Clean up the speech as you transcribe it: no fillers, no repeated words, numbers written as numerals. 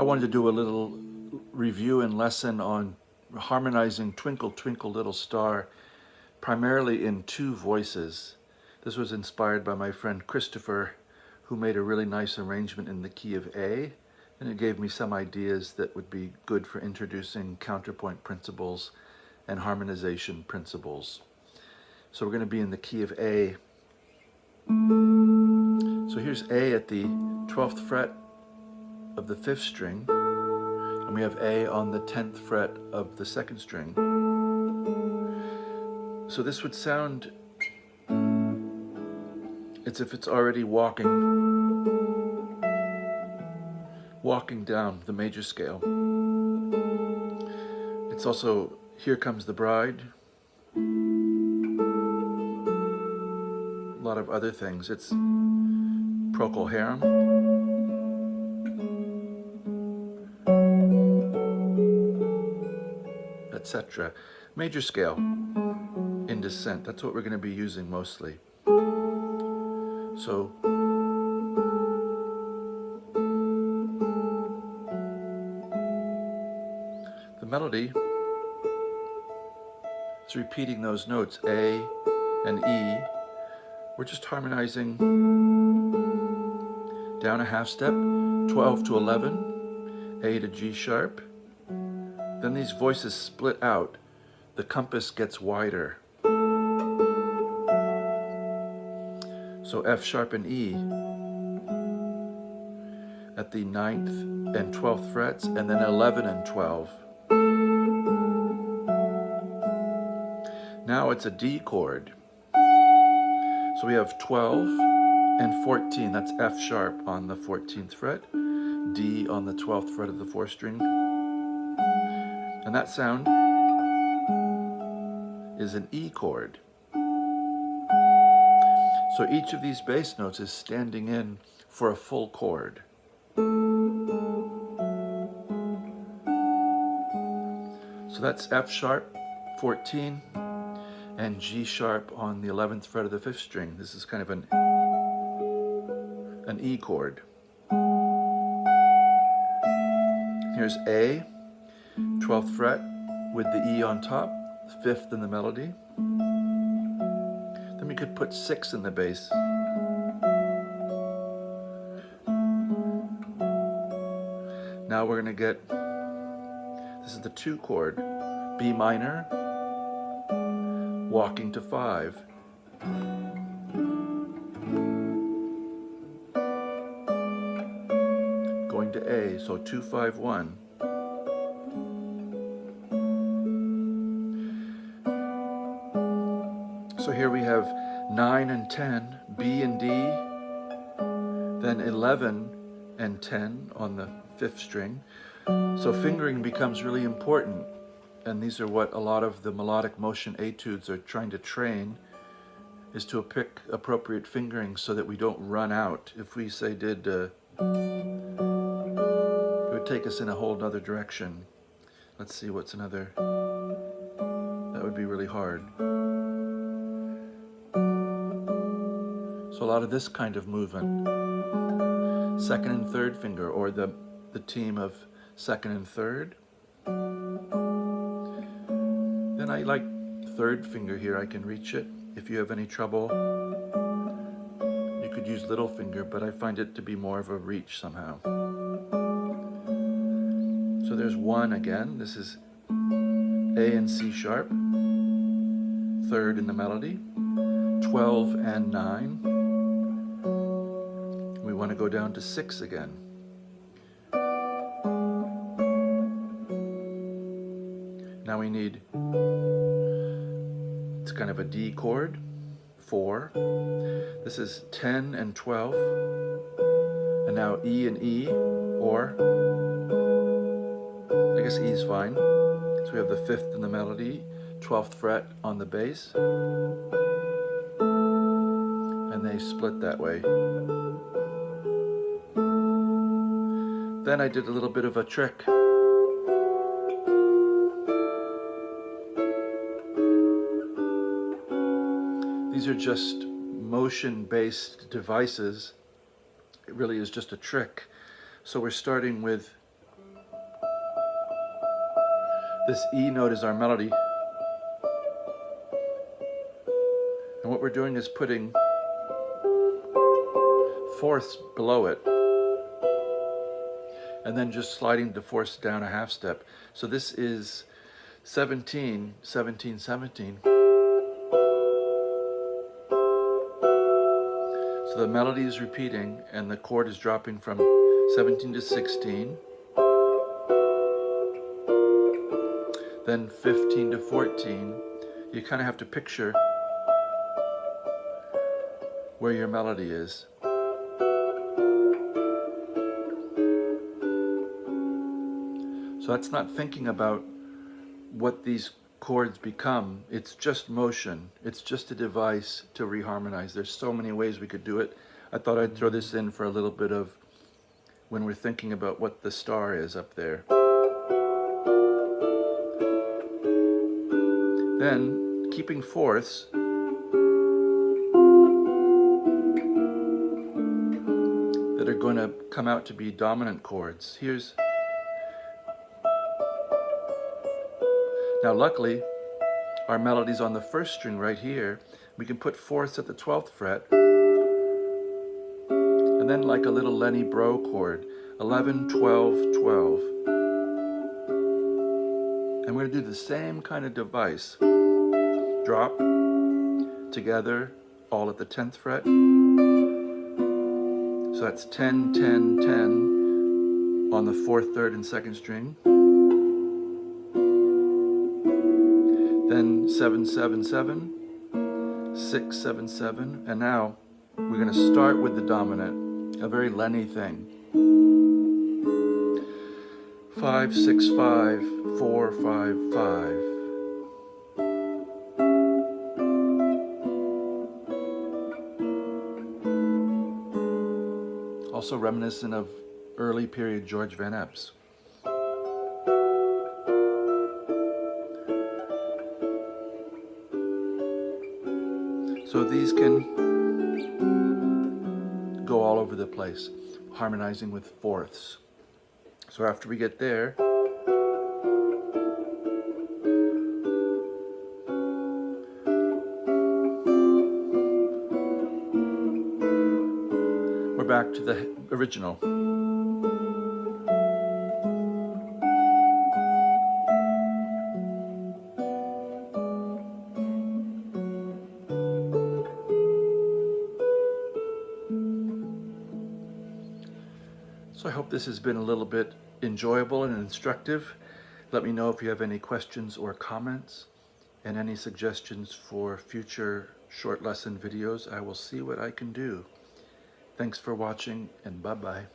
I wanted to do a little review and lesson on harmonizing Twinkle Twinkle Little Star, primarily in two voices. This was inspired by my friend Christopher, who made a really nice arrangement in the key of A, and it gave me some ideas that would be good for introducing counterpoint principles and harmonization principles. So we're going to be in the key of A. So here's A at the 12th fret of the 5th string, and we have A on the 10th fret of the 2nd string. So this would sound as if it's already walking down the major scale. It's also Here Comes the Bride, a lot of other things. It's Procol Harum, etc. Major scale in descent. That's what we're going to be using mostly. So the melody is repeating those notes, A and E. We're just harmonizing down a half step, 12 to 11, A to G sharp. Then these voices split out. The compass gets wider. So F sharp and E at the 9th and 12th frets, and then 11 and 12. Now it's a D chord. So we have 12 and 14, that's F sharp on the 14th fret, D on the 12th fret of the 4th string. And that sound is an E chord. So each of these bass notes is standing in for a full chord. So that's F sharp, 14, and G sharp on the 11th fret of the 5th string. This is kind of an E chord. Here's A, 12th fret with the E on top, 5th in the melody. Then we could put 6 in the bass. Now we're going to get, this is the 2 chord, B minor, walking to 5. Going to A, so 2, 5, 1. So here we have 9 and 10, B and D, then 11 and 10 on the 5th string. So fingering becomes really important, and these are what a lot of the melodic motion etudes are trying to train, is to pick appropriate fingering so that we don't run out. If we say did, it would take us in a whole other direction. Let's see what's another, that would be really hard. So a lot of this kind of movement, 2nd and 3rd finger, or the team of 2nd and 3rd. Then I like 3rd finger here, I can reach it. If you have any trouble, you could use little finger, but I find it to be more of a reach somehow. So there's 1 again, this is A and C sharp, 3rd in the melody, 12 and 9. We want to go down to 6 again. Now we need, it's kind of a D chord, 4. This is 10 and 12. And now E and E, or, I guess E is fine. So we have the 5th in the melody, 12th fret on the bass. And they split that way. Then I did a little bit of a trick. These are just motion-based devices. It really is just a trick. So we're starting with This E note is our melody. And what we're doing is putting fourths below it, and then just sliding the fourths down a half step. So this is 17, 17, 17. So the melody is repeating and the chord is dropping from 17 to 16, then 15 to 14. You kind of have to picture where your melody is. So that's not thinking about what these chords become. It's just motion. It's just a device to reharmonize. There's so many ways we could do it. I thought I'd throw this in for a little bit of when we're thinking about what the star is up there. Then, keeping fourths, that are going to come out to be dominant chords. Now luckily, our melody's on the first string right here. We can put fourths at the 12th fret, and then like a little Lenny Bro chord, 11, 12, 12. And we're going to do the same kind of device. Drop, together, all at the 10th fret. So that's 10, 10, 10 on the 4th, 3rd, and 2nd string. Then 7, 7, 7, 6, 7, 7, and now we're going to start with the dominant, a very Lenny thing. 5, 6, 5, 4, 5, 5. Also reminiscent of early period George Van Epps. So these can go all over the place, harmonizing with fourths. So after we get there, we're back to the original. So I hope this has been a little bit enjoyable and instructive. Let me know if you have any questions or comments and any suggestions for future short lesson videos. I will see what I can do. Thanks for watching, and bye-bye.